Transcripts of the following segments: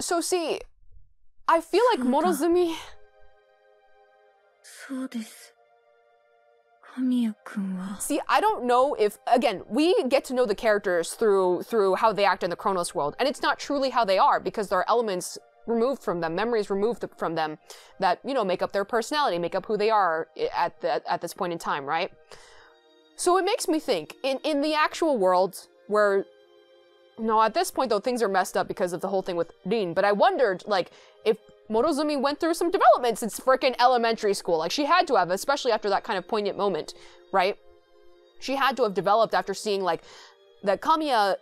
So see, I feel like Morozumi... See, I don't know if, again, we get to know the characters through how they act in the Chronos world, and it's not truly how they are, because there are elements removed from them, memories removed from them, that, you know, make up their personality, make up who they are at this point in time, right? So it makes me think, in the actual world, where, no, at this point, though, things are messed up because of the whole thing with Rin, but I wondered, like, if Morozumi went through some development since frickin' elementary school. Like, she had to have, especially after that kind of poignant moment, right? She had to have developed after seeing, like, that Kamiya,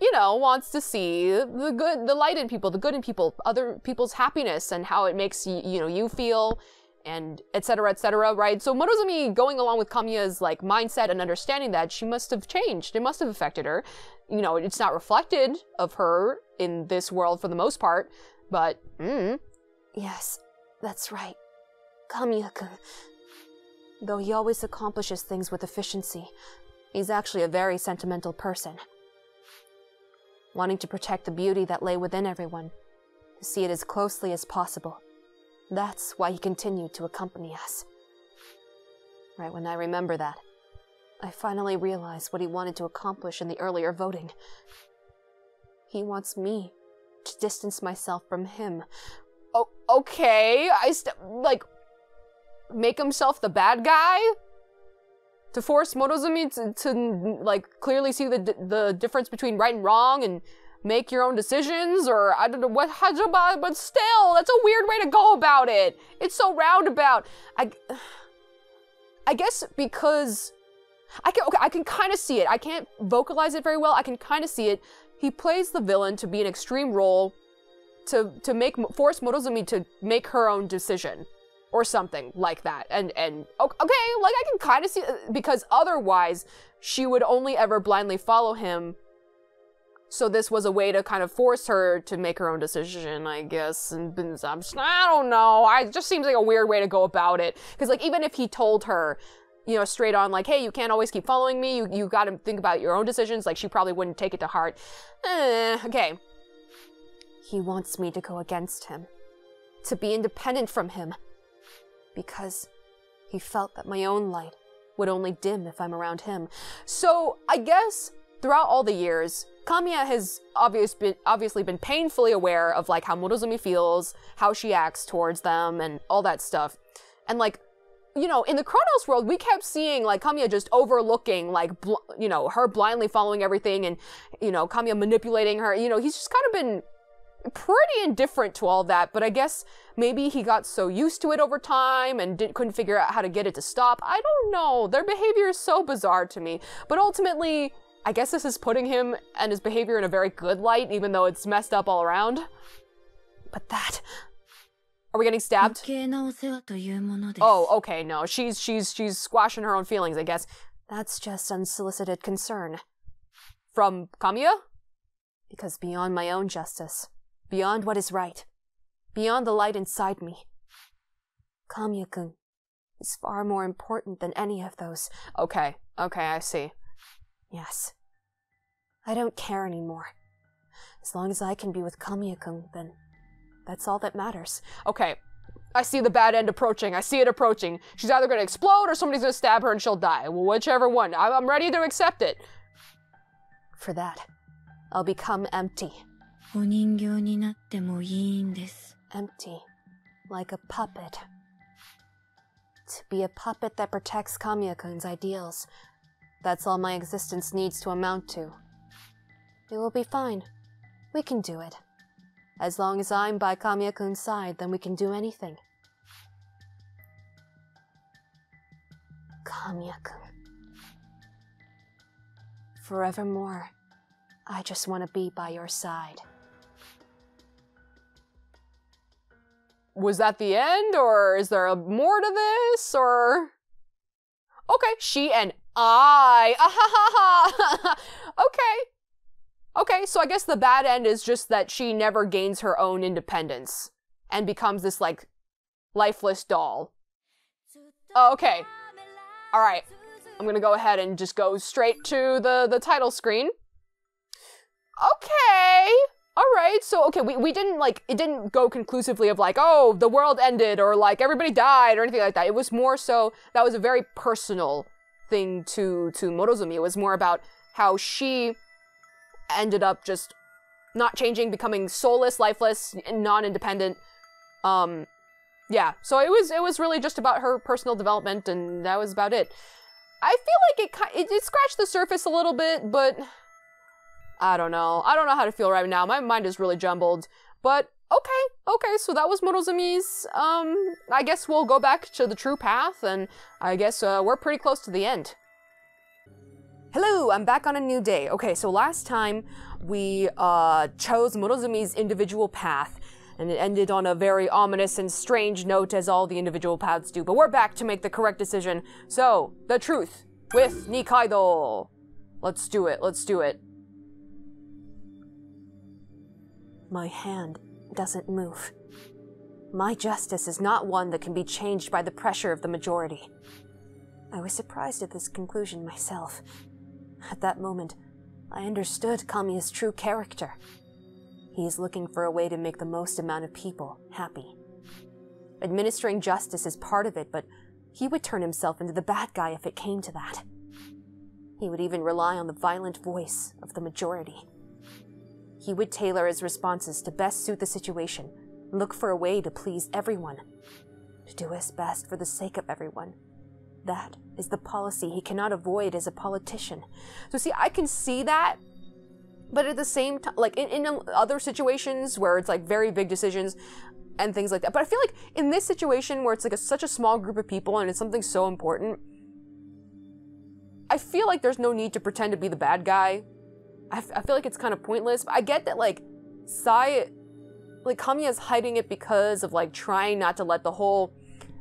you know, wants to see the good, the light in people, the good in people, other people's happiness, and how it makes you feel, and etc., right? So Morozumi going along with Kamiya's, like, mindset and understanding that, she must have changed. It must have affected her. You know, it's not reflected of her in this world for the most part, but, Yes, that's right. Kamiya-kun. Though he always accomplishes things with efficiency, he's actually a very sentimental person. Wanting to protect the beauty that lay within everyone, to see it as closely as possible. That's why he continued to accompany us. Right when I remember that, I finally realized what he wanted to accomplish in the earlier voting. He wants me to distance myself from him. Oh, okay, like, make himself the bad guy? To force Morozumi to like, clearly see the difference between right and wrong and make your own decisions? Or, I don't know, but still, that's a weird way to go about it. It's so roundabout. I guess because, I can kind of see it. I can't vocalize it very well. I can kind of see it. He plays the villain to be an extreme role, to force Morozumi to make her own decision, or something like that. And okay, like, I can kind of see, because otherwise she would only ever blindly follow him. So this was a way to kind of force her to make her own decision, I guess. And I don't know. It just seems like a weird way to go about it. Because, like, even if he told her, you know, straight on, like, hey, you can't always keep following me. You got to think about your own decisions. Like, she probably wouldn't take it to heart. Okay. He wants me to go against him, to be independent from him, because he felt that my own light would only dim if I'm around him. So, I guess, throughout all the years, Kamiya has obviously been painfully aware of, like, how Morozumi feels, how she acts towards them, and all that stuff. And, like, you know, in the Chronos world, we kept seeing, like, Kamiya just overlooking, like, you know, her blindly following everything, and, you know, Kamiya manipulating her. You know, he's just kind of been pretty indifferent to all that, but I guess maybe he got so used to it over time and couldn't figure out how to get it to stop. I don't know. Their behavior is so bizarre to me. But ultimately, I guess this is putting him and his behavior in a very good light, even though it's messed up all around. But that... Are we getting stabbed? Oh, okay, no. She's squashing her own feelings, I guess. That's just unsolicited concern. From Kamiya? Because beyond my own justice, beyond what is right, beyond the light inside me, Kamiya-kun is far more important than any of those. Okay, I see. Yes. I don't care anymore. As long as I can be with Kamiya-kun, then that's all that matters. Okay, I see the bad end approaching. I see it approaching. She's either going to explode or somebody's going to stab her and she'll die. Well, whichever one. I'm ready to accept it. For that, I'll become empty. Empty, like a puppet. To be a puppet that protects Kamiya-kun's ideals. That's all my existence needs to amount to. It will be fine. We can do it. As long as I'm by Kamiya-kun's side, then we can do anything. Kamiya-kun. Forevermore, I just want to be by your side. Was that the end, or is there more to this, or... Okay, she and I. Okay. Okay, so I guess the bad end is just that she never gains her own independence and becomes this, like, lifeless doll. Oh, okay. Alright. I'm gonna go ahead and just go straight to the title screen. Okay. Alright, so, okay, we didn't, like, it didn't go conclusively of, like, oh, the world ended, or, like, everybody died, or anything like that. It was more so, that was a very personal thing to Morozumi. It was more about how she ended up just not changing, becoming soulless, lifeless, non-independent. Yeah, so it was really just about her personal development, and that was about it. I feel like it scratched the surface a little bit, but I don't know. I don't know how to feel right now. My mind is really jumbled. But okay, so that was Morozumi's. I guess we'll go back to the true path, and I guess we're pretty close to the end. Hello, I'm back on a new day. Okay, so last time we chose Morozumi's individual path, and it ended on a very ominous and strange note, as all the individual paths do. But we're back to make the correct decision. So, the truth with Nikaido. Let's do it, let's do it. My hand doesn't move. My justice is not one that can be changed by the pressure of the majority. I was surprised at this conclusion myself. At that moment, I understood Kamiya's true character. He is looking for a way to make the most amount of people happy. Administering justice is part of it, but he would turn himself into the bad guy if it came to that. He would even rely on the violent voice of the majority. He would tailor his responses to best suit the situation, look for a way to please everyone, to do his best for the sake of everyone. That is the policy he cannot avoid as a politician. So see, I can see that, but at the same time, like in other situations where it's like very big decisions and things like that, but I feel like in this situation where it's like such a small group of people and it's something so important, I feel like there's no need to pretend to be the bad guy. I feel like it's kind of pointless. I get that, like, Kamiya's hiding it because of, like, trying not to let the whole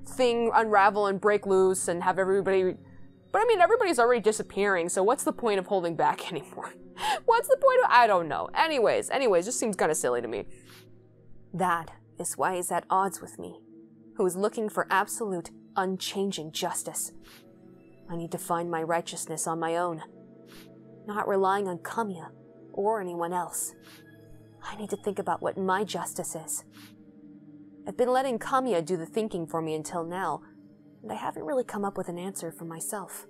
thing unravel and break loose and have everybody... But, I mean, everybody's already disappearing, so what's the point of holding back anymore? What's the point of... I don't know. Anyways, just seems kind of silly to me. That is why he's at odds with me, who is looking for absolute, unchanging justice. I need to find my righteousness on my own, not relying on Kamiya or anyone else. I need to think about what my justice is. I've been letting Kamiya do the thinking for me until now, and I haven't really come up with an answer for myself.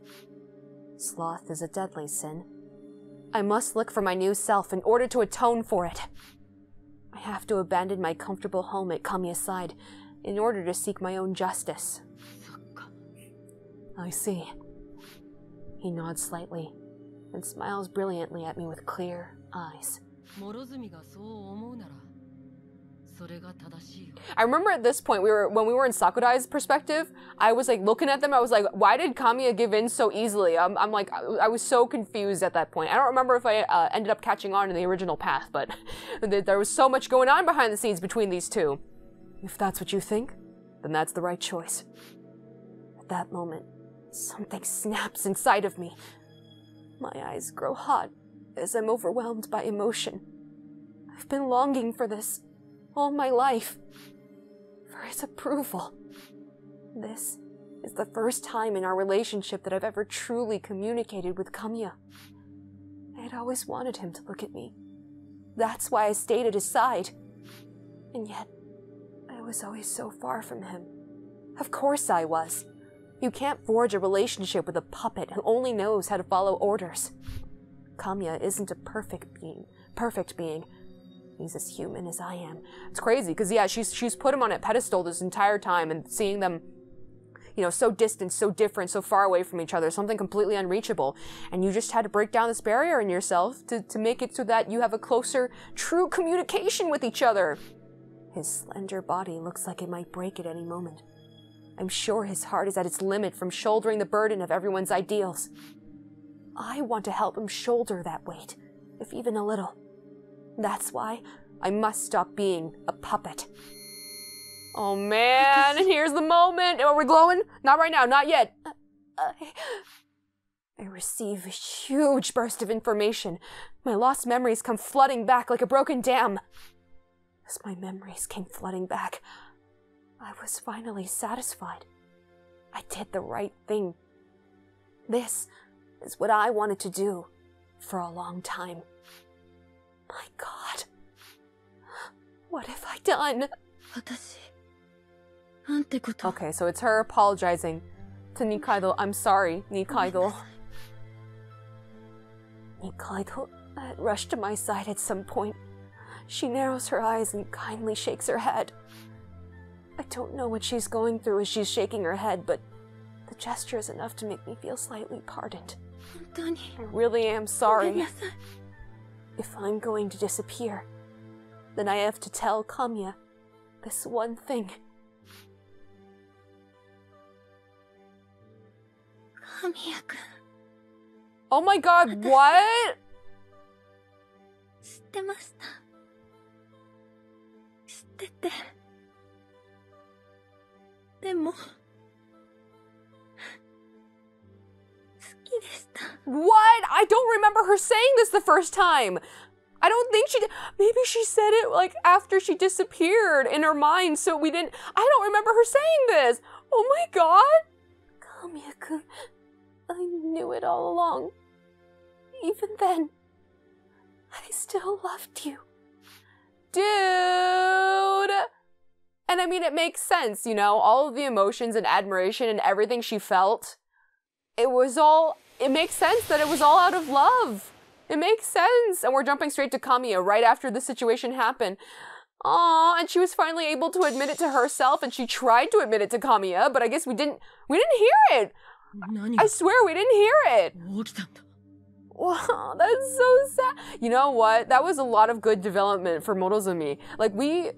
Sloth is a deadly sin. I must look for my new self in order to atone for it. I have to abandon my comfortable home at Kamiya's side in order to seek my own justice. I see. He nods slightly and smiles brilliantly at me with clear eyes. I remember at this point, when we were in Sakurai's perspective, I was like looking at them, I was like, why did Kamiya give in so easily? I'm like, I was so confused at that point. I don't remember if I ended up catching on in the original path, but there was so much going on behind the scenes between these two. If that's what you think, then that's the right choice. At that moment, something snaps inside of me. My eyes grow hot as I'm overwhelmed by emotion. I've been longing for this all my life, for his approval. This is the first time in our relationship that I've ever truly communicated with Kamiya. I had always wanted him to look at me. That's why I stayed at his side. And yet, I was always so far from him. Of course I was. You can't forge a relationship with a puppet who only knows how to follow orders. Kamiya isn't a perfect being. He's as human as I am. It's crazy, because yeah, she's put him on a pedestal this entire time, and seeing them, you know, so distant, so different, so far away from each other, something completely unreachable. And you just had to break down this barrier in yourself to make it so that you have a closer, true communication with each other. His slender body looks like it might break at any moment. I'm sure his heart is at its limit from shouldering the burden of everyone's ideals. I want to help him shoulder that weight, if even a little. That's why I must stop being a puppet. Oh man, and here's the moment. Are we glowing? Not right now, not yet. I receive a huge burst of information. My lost memories come flooding back like a broken dam. As my memories came flooding back, I was finally satisfied. I did the right thing. This is what I wanted to do for a long time. My God. What have I done? Okay, so it's her apologizing to Nikaido. I'm sorry, Nikaido. Nikaido had rushed to my side at some point. She narrows her eyes and kindly shakes her head. I don't know what she's going through as she's shaking her head, but the gesture is enough to make me feel slightly pardoned. I really am sorry. If I'm going to disappear, then I have to tell Kamiya this one thing. Kamiya-kun. Oh my God, what? 知ってました。知ってて。でも、好きでした。 What? I don't remember her saying this the first time. I don't think she did. Maybe she said it like after she disappeared in her mind, so we didn't. I don't remember her saying this. Oh my God. Kamiya-kun, I knew it all along. Even then, I still loved you. Dude! And I mean, it makes sense, you know, all of the emotions and admiration and everything she felt. It makes sense that it was all out of love. It makes sense. And we're jumping straight to Kamiya right after the situation happened. Aww, and she was finally able to admit it to herself, and she tried to admit it to Kamiya, but I guess we didn't hear it. I swear we didn't hear it. Wow, that's so sad. You know what? That was a lot of good development for Morozumi. Like, we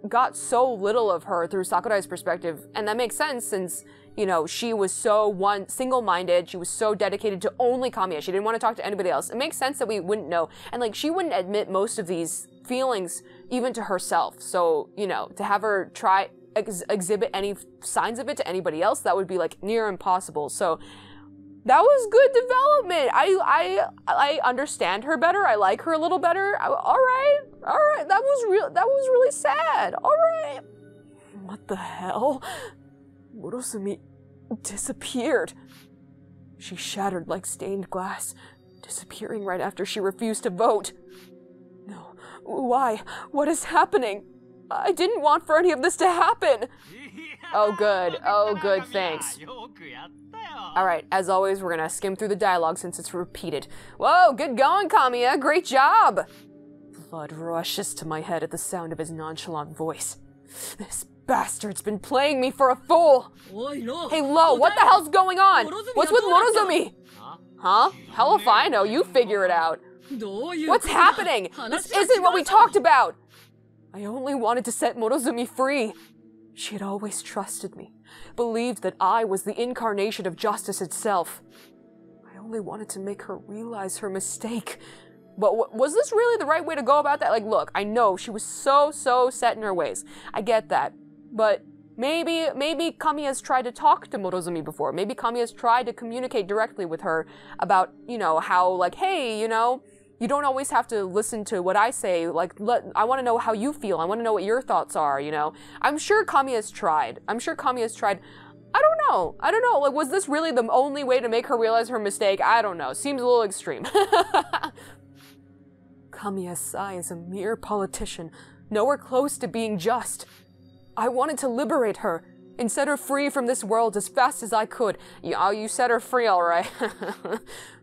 got so little of her through Sakurai's perspective, and that makes sense since, you know, she was so single-minded, she was so dedicated to only Kamiya, she didn't want to talk to anybody else. It makes sense that we wouldn't know, and like, she wouldn't admit most of these feelings even to herself, so, you know, to have her try exhibit any signs of it to anybody else, that would be like near impossible, so that was good development. I understand her better. I like her a little better. All right. That was really sad. All right. What the hell? Morozumi disappeared. She shattered like stained glass, disappearing right after she refused to vote. No. Why? What is happening? I didn't want for any of this to happen. Oh, good. Oh, good. Thanks. All right, as always, we're gonna skim through the dialogue since it's repeated. Whoa, good going, Kamiya. Great job. Blood rushes to my head at the sound of his nonchalant voice. This bastard's been playing me for a fool. Hey, Lo, what the hell's going on? What's with Morozumi? Huh? Hell if I know. You figure it out. What's happening? This isn't what we talked about. I only wanted to set Morozumi free. She had always trusted me, believed that I was the incarnation of justice itself. I only wanted to make her realize her mistake. But was this really the right way to go about that? Like, look, I know she was so set in her ways. I get that. But maybe Kamiya's tried to talk to Morozumi before. Maybe Kamiya's tried to communicate directly with her about, you know, how, like, hey, you know, you don't always have to listen to what I say. Like, I want to know how you feel. I want to know what your thoughts are, you know? I'm sure Kamiya's tried. I don't know. Like, was this really the only way to make her realize her mistake? I don't know. Seems a little extreme. Kamiya Sai is a mere politician, nowhere close to being just. I wanted to liberate her and set her free from this world as fast as I could. Yeah, you set her free, all right.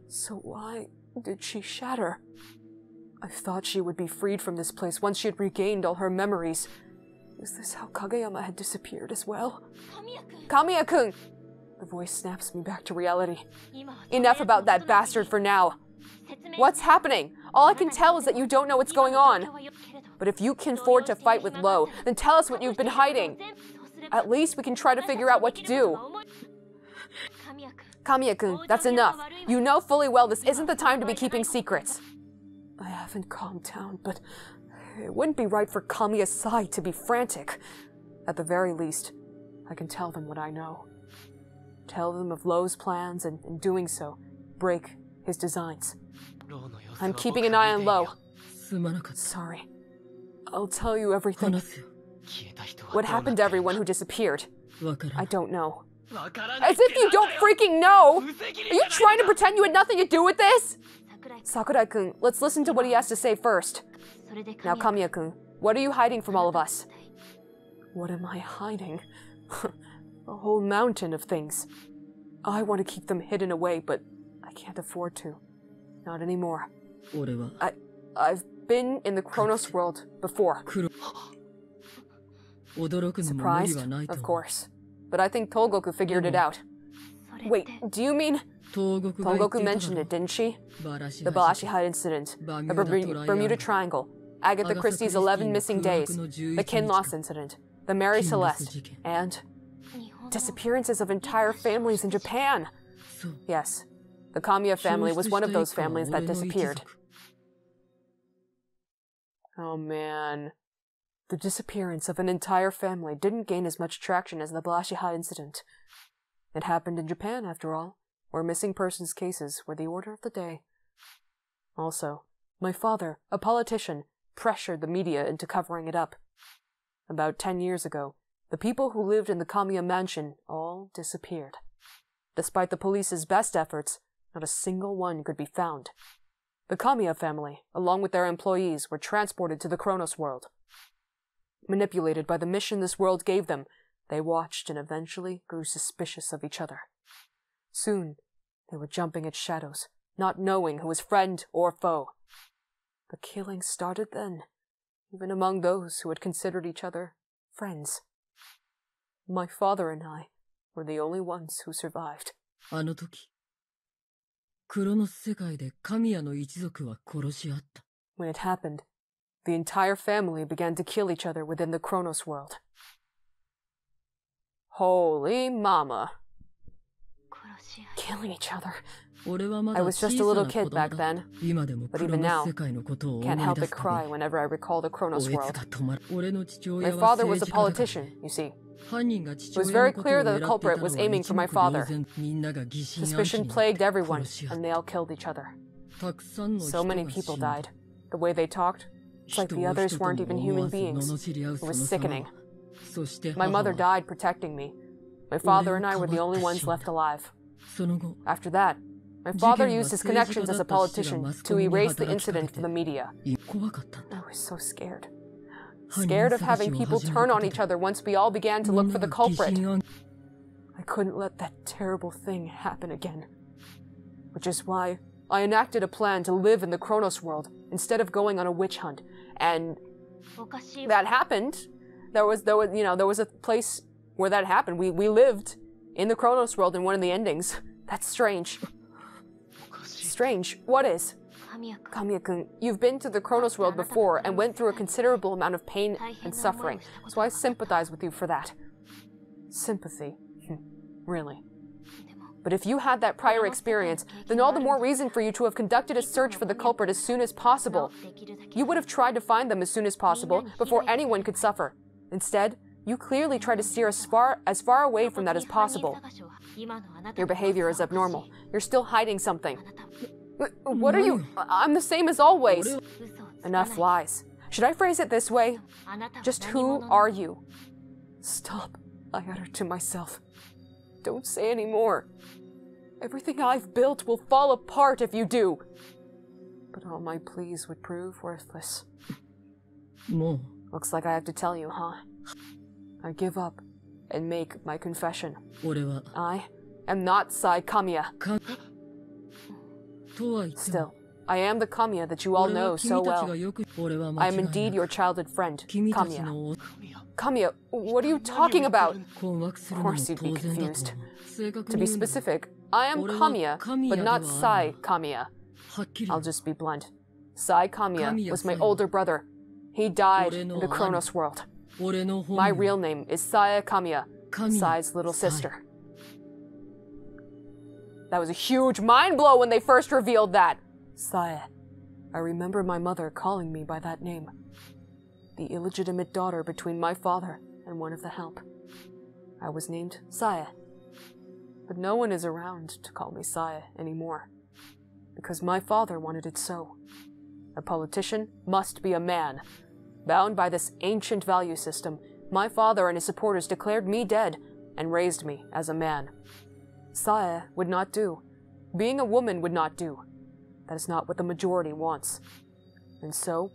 So why did she shatter? I thought she would be freed from this place once she had regained all her memories. Is this how Kageyama had disappeared as well? Kamiya-kun! The voice snaps me back to reality. Enough about that bastard for now. What's happening? All I can tell is that you don't know what's going on. But if you can afford to fight with Lo, then tell us what you've been hiding. At least we can try to figure out what to do. Kamiya-kun, that's enough. You know fully well this isn't the time to be keeping secrets. I haven't calmed down, but it wouldn't be right for Kamiya Sai to be frantic. At the very least, I can tell them what I know. Tell them of Lo's plans, and in doing so, break his designs. I'm keeping an eye on Lo. Sorry. I'll tell you everything. What happened to everyone who disappeared? I don't know. As if you don't freaking know! Are you trying to pretend you had nothing to do with this? Sakurai-kun, let's listen to what he has to say first. Now, Kamiya-kun, what are you hiding from all of us? What am I hiding? A whole mountain of things. I want to keep them hidden away, but I can't afford to. Not anymore. I've been in the Chronos world before. Surprised? Of course. But I think Togoku figured it out. Wait, do you mean... Togoku mentioned it, didn't she? The Balashihide incident, the Bermuda Triangle, Agatha Christie's 11 missing days, the Kinloss incident, the Mary Celeste, and... disappearances of entire families in Japan. Yes, the Kamiya family was one of those families that disappeared. Oh man. The disappearance of an entire family didn't gain as much traction as the Balashihide incident. It happened in Japan, after all, where missing persons cases were the order of the day. Also, my father, a politician, pressured the media into covering it up. About 10 years ago, the people who lived in the Kamiya mansion all disappeared. Despite the police's best efforts, not a single one could be found. The Kamiya family, along with their employees, were transported to the Chronos world. Manipulated by the mission this world gave them, they watched and eventually grew suspicious of each other. Soon, they were jumping at shadows, not knowing who was friend or foe. The killing started then, even among those who had considered each other friends. My father and I were the only ones who survived. When it happened, the entire family began to kill each other within the Chronos world. Holy mama. Killing each other. I was just a little kid back then, but even now, can't help but cry whenever I recall the Chronos world. My father was a politician, you see. It was very clear that the culprit was aiming for my father. Suspicion plagued everyone, and they all killed each other. So many people died. The way they talked, it's like the others weren't even human beings. It was sickening. My mother died protecting me. My father and I were the only ones left alive. After that, my father used his connections as a politician to erase the incident from the media. I was so scared. Scared of having people turn on each other once we all began to look for the culprit. I couldn't let that terrible thing happen again. Which is why I enacted a plan to live in the Chronos world instead of going on a witch hunt. And that happened. There was a place where that happened. We lived in the Chronos world in one of the endings. That's strange. Strange? What is? Kamiya-kun, you've been to the Chronos world before and went through a considerable amount of pain and suffering, so I sympathize with you for that. Sympathy? Really? But if you had that prior experience, then all the more reason for you to have conducted a search for the culprit as soon as possible. You would have tried to find them as soon as possible, before anyone could suffer. Instead, you clearly try to steer as far away from that as possible. Your behavior is abnormal. You're still hiding something. What are you? I'm the same as always. Enough lies. Should I phrase it this way? Just who are you? Stop, I uttered to myself. Don't say any more. Everything I've built will fall apart if you do. But all my pleas would prove worthless. Looks like I have to tell you, huh? I give up and make my confession. I am not Sai Kamiya. Still, I am the Kamiya that you all know so well. I am indeed your childhood friend, Kamiya. Kamiya, what are you talking about? Of course you'd be confused. To be specific, I am Kamiya, but not Sai Kamiya. I'll just be blunt. Sai Kamiya was my older brother. He died in the Chronos world. My real name is Saya Kamiya, Sai's little sister. That was a huge mind blow when they first revealed that. Saya. I remember my mother calling me by that name. The illegitimate daughter between my father and one of the help. I was named Saya. But no one is around to call me Saya anymore. because my father wanted it so. A politician must be a man. Bound by this ancient value system, my father and his supporters declared me dead and raised me as a man. Sae would not do. Being a woman would not do. That is not what the majority wants. And so,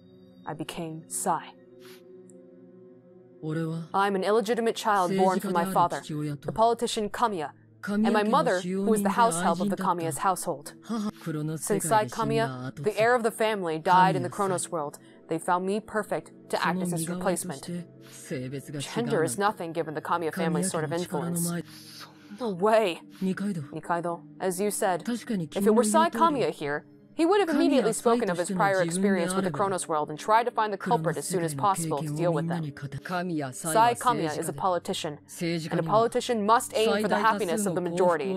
I became Sae. I'm an illegitimate child born from my father, the politician Kamiya, and my mother, who is the house help of the Kamiya's household. Since Sae Kamiya, the heir of the family, died in the Chronos world, they found me perfect to act as his replacement. Gender is nothing given the Kamiya family's sort of influence. No way. Nikaido, as you said, if it were Sae Kamiya here, he would have immediately spoken of his prior experience with the Chronos world and tried to find the culprit as soon as possible to deal with them. Sae Kamiya is a politician, and a politician must aim for the happiness of the majority.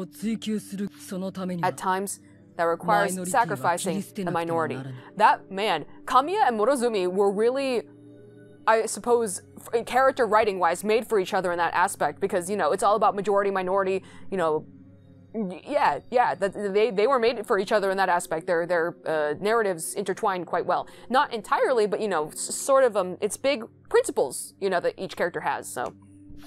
At times, that requires sacrificing the minority. That, man, Kamiya and Morozumi were really, I suppose, character writing-wise, made for each other in that aspect, because, you know, it's all about majority, minority, you know, they were made for each other in that aspect. Their narratives intertwine quite well. Not entirely, but, you know, sort of, it's big principles, you know, that each character has, so.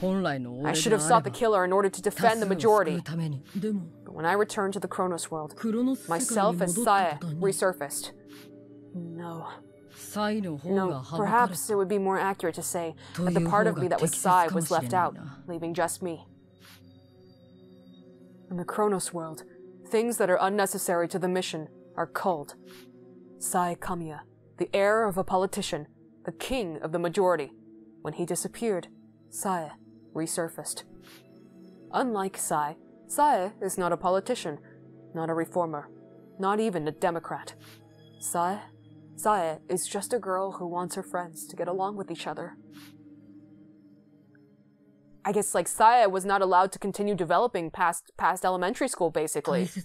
I should have sought the killer in order to defend the majority. But when I returned to the Chronos world, myself as Sae resurfaced. No, perhaps it would be more accurate to say that the part of me that was Sae was left out, leaving just me. In the Chronos world, things that are unnecessary to the mission are culled. Sae Kamiya, the heir of a politician, the king of the majority. When he disappeared, Sae resurfaced. Unlike Sae, Sae is not a politician, not a reformer, not even a Democrat. Sae is just a girl who wants her friends to get along with each other. I guess, like, Sae was not allowed to continue developing past elementary school, basically. To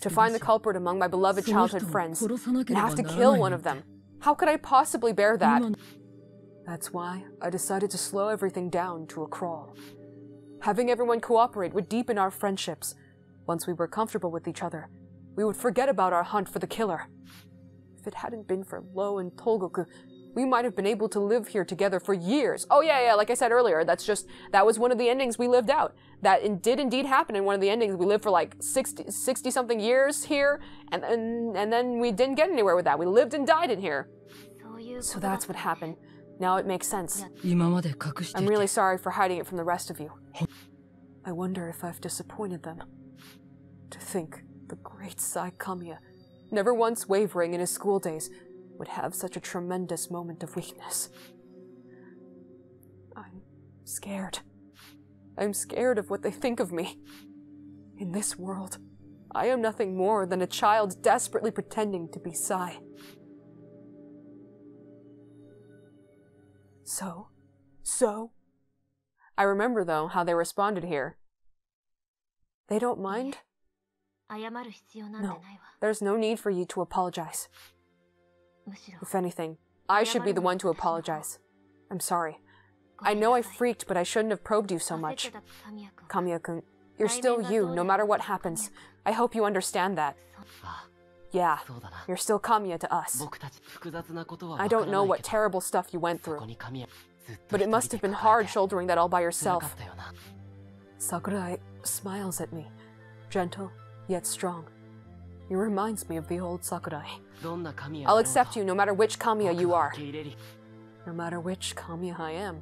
find the culprit among my beloved childhood friends and have to kill one of them. How could I possibly bear that? That's why I decided to slow everything down to a crawl. Having everyone cooperate would deepen our friendships. Once we were comfortable with each other, we would forget about our hunt for the killer. If it hadn't been for Lo and Tolgoku, we might have been able to live here together for years. Oh yeah, like I said earlier, that was one of the endings we lived out. That did indeed happen in one of the endings. We lived for like 60 something years here, and then we didn't get anywhere with that. We lived and died in here. So that's what happened. Now it makes sense. I'm really sorry for hiding it from the rest of you. I wonder if I've disappointed them. To think the great Sae Kamiya, never once wavering in his school days, would have such a tremendous moment of weakness. I'm scared. I'm scared of what they think of me. In this world, I am nothing more than a child desperately pretending to be Sae. So? I remember, though, how they responded here. They don't mind? No, there's no need for you to apologize. If anything, I should be the one to apologize. I'm sorry. I know I freaked, but I shouldn't have probed you so much. Kamiya-kun, you're still you, no matter what happens. I hope you understand that. Yeah, you're still Kamiya to us. I don't know what terrible stuff you went through, but it must have been hard shouldering that all by yourself. Sakurai smiles at me, gentle yet strong. He reminds me of the old Sakurai. I'll accept you no matter which Kamiya you are. No matter which Kamiya I am,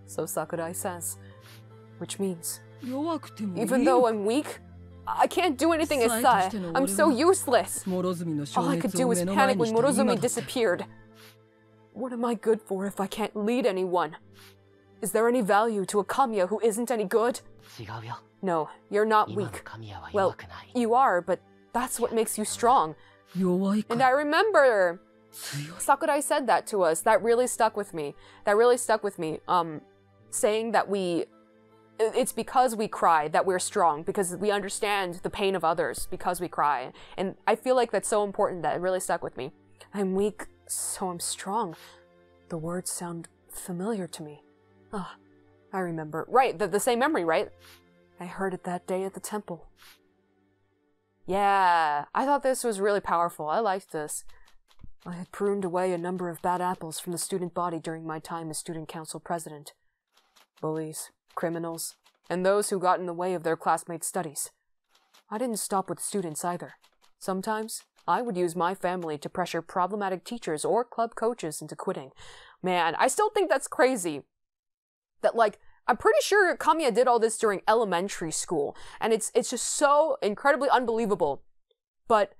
so Sakurai says. Which means, even though I'm weak, I can't do anything as Sae. I'm so useless. All I could do was panic when Morozumi disappeared. What am I good for if I can't lead anyone? Is there any value to a Kamiya who isn't any good? No, you're not weak. Well, you are, but that's what makes you strong. And I remember Sakurai said that to us. That really stuck with me. Saying that it's because we cry that we're strong, because we understand the pain of others because we cry. And I feel like that's so important that it really stuck with me. I'm weak, so I'm strong. The words sound familiar to me. Ah, I remember. Right, the same memory, right? I heard it that day at the temple. Yeah, I thought this was really powerful. I liked this. I had pruned away a number of bad apples from the student body during my time as student council president. Bullies, criminals, and those who got in the way of their classmates' studies. I didn't stop with students either. Sometimes, I would use my family to pressure problematic teachers or club coaches into quitting. Man, I still think that's crazy. That, like, I'm pretty sure Kamiya did all this during elementary school, and it's just so incredibly unbelievable. But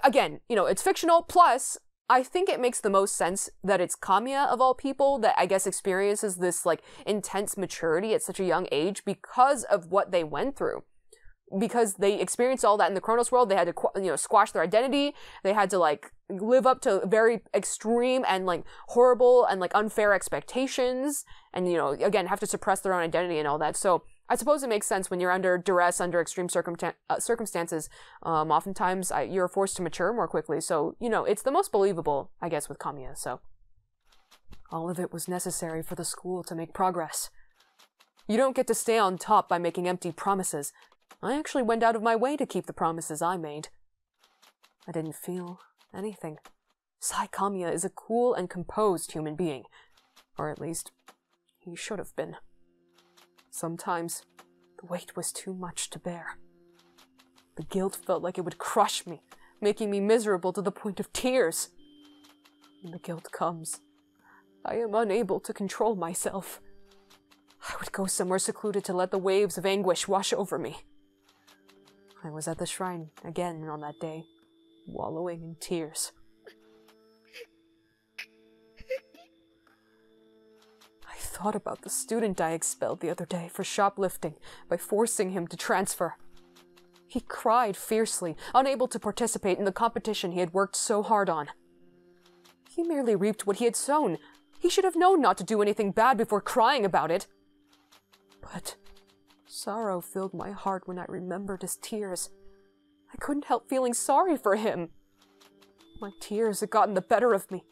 again, it's fictional, plus I think it makes the most sense that it's Kamiya of all people that I guess experiences this like intense maturity at such a young age because of what they went through. Because they experienced all that in the Chronos world, they had to squash their identity, they had to like live up to very extreme and like horrible and like unfair expectations, and again have to suppress their own identity and all that. So I suppose it makes sense when you're under duress, under extreme circumstances, oftentimes you're forced to mature more quickly. So it's the most believable, I guess, with Kamiya. So all of it was necessary for the school to make progress. You don't get to stay on top by making empty promises. I actually went out of my way to keep the promises I made. I didn't feel anything. Kamiya is a cool and composed human being. Or at least, he should have been. Sometimes, the weight was too much to bear. The guilt felt like it would crush me, making me miserable to the point of tears. When the guilt comes, I am unable to control myself. I would go somewhere secluded to let the waves of anguish wash over me. I was at the shrine again on that day, wallowing in tears. I thought about the student I expelled the other day for shoplifting by forcing him to transfer. He cried fiercely, unable to participate in the competition he had worked so hard on. He merely reaped what he had sown. He should have known not to do anything bad before crying about it. But sorrow filled my heart when I remembered his tears. I couldn't help feeling sorry for him. My tears had gotten the better of me.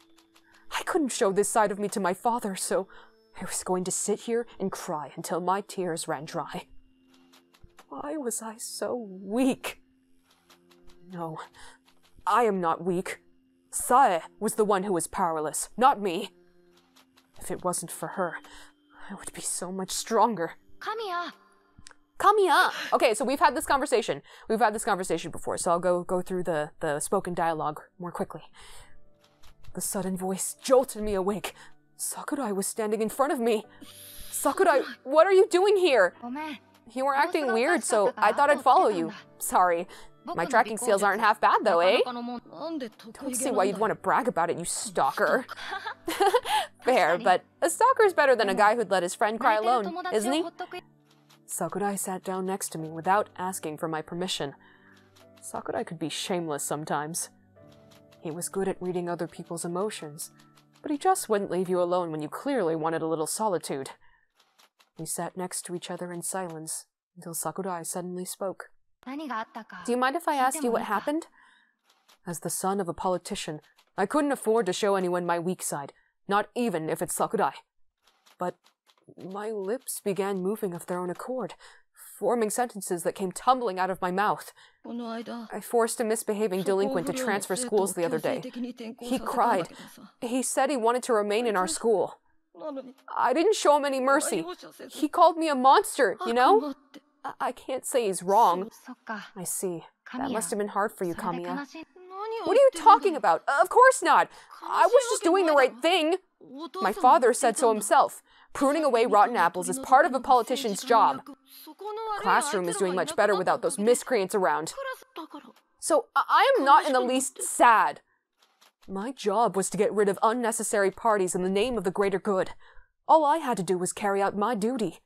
I couldn't show this side of me to my father, so I was going to sit here and cry until my tears ran dry. Why was I so weak? No, I am not weak. Sae was the one who was powerless, not me. If it wasn't for her, I would be so much stronger. Kamiya! Kamiya! Okay, so we've had this conversation. We've had this conversation before, so I'll go through the spoken dialogue more quickly. The sudden voice jolted me awake. Sakurai was standing in front of me. Sakurai, what are you doing here? You were acting weird, so I thought I'd follow you. Sorry. My tracking skills aren't half bad, though, eh? Don't see why you'd want to brag about it, you stalker. Fair, but a stalker's better than a guy who'd let his friend cry alone, isn't he? Sakurai sat down next to me without asking for my permission. Sakurai could be shameless sometimes. He was good at reading other people's emotions, but he just wouldn't leave you alone when you clearly wanted a little solitude. We sat next to each other in silence until Sakurai suddenly spoke. Do you mind if I ask you what happened? As the son of a politician, I couldn't afford to show anyone my weak side, not even if it's Sakurai. But my lips began moving of their own accord, forming sentences that came tumbling out of my mouth. I forced a misbehaving delinquent to transfer schools the other day. He cried. He said he wanted to remain in our school. I didn't show him any mercy. He called me a monster, you know? I can't say he's wrong. I see. That must have been hard for you, Kamiya. What are you talking about? Of course not. I was just doing the right thing. My father said so himself. Pruning away rotten apples is part of a politician's job. The classroom is doing much better without those miscreants around. So I am not in the least sad. My job was to get rid of unnecessary parties in the name of the greater good. All I had to do was carry out my duty.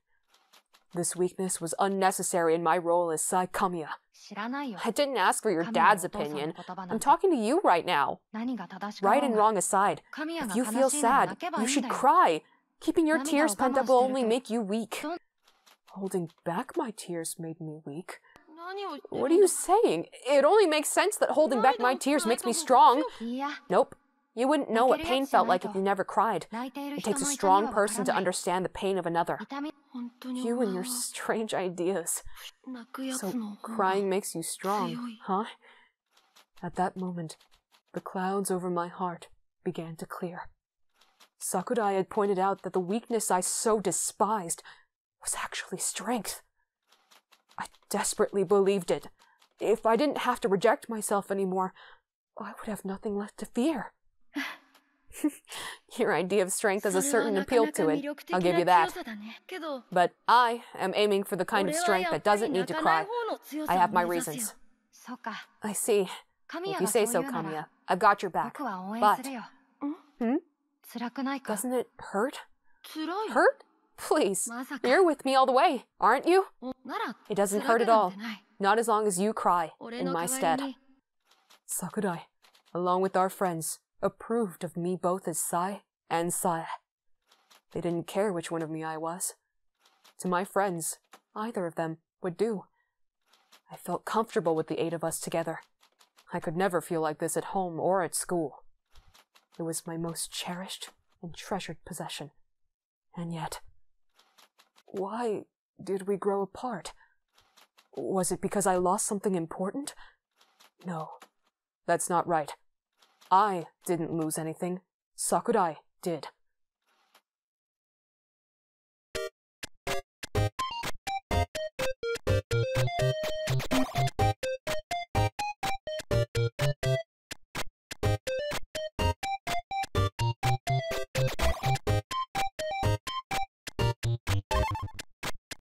This weakness was unnecessary in my role as Kamiya. I didn't ask for your dad's opinion. I'm talking to you right now. Right and wrong aside, if you feel sad, you should cry. Keeping your tears pent up will only make you weak. Holding back my tears made me weak. What are you saying? It only makes sense that holding back my tears makes me strong. Nope. You wouldn't know what pain felt like if you never cried. It takes a strong person to understand the pain of another. You and your strange ideas. So crying makes you strong, huh? At that moment, the clouds over my heart began to clear. Sakurai had pointed out that the weakness I so despised was actually strength. I desperately believed it. If I didn't have to reject myself anymore, I would have nothing left to fear. Your idea of strength has a certain appeal to it, I'll give you that. But I am aiming for the kind of strength that doesn't need to cry. I have my reasons. I see. If you say so, Kamiya, I've got your back. But, doesn't it hurt? Hurt? Please, you're with me all the way, aren't you? It doesn't hurt at all. Not as long as you cry in my stead. Sakurai, along with our friends, approved of me both as Sai and Saya. They didn't care which one of me I was. To my friends, either of them would do. I felt comfortable with the 8 of us together. I could never feel like this at home or at school. It was my most cherished and treasured possession. And yet, why did we grow apart? Was it because I lost something important? No, that's not right. I didn't lose anything. Sakurai did.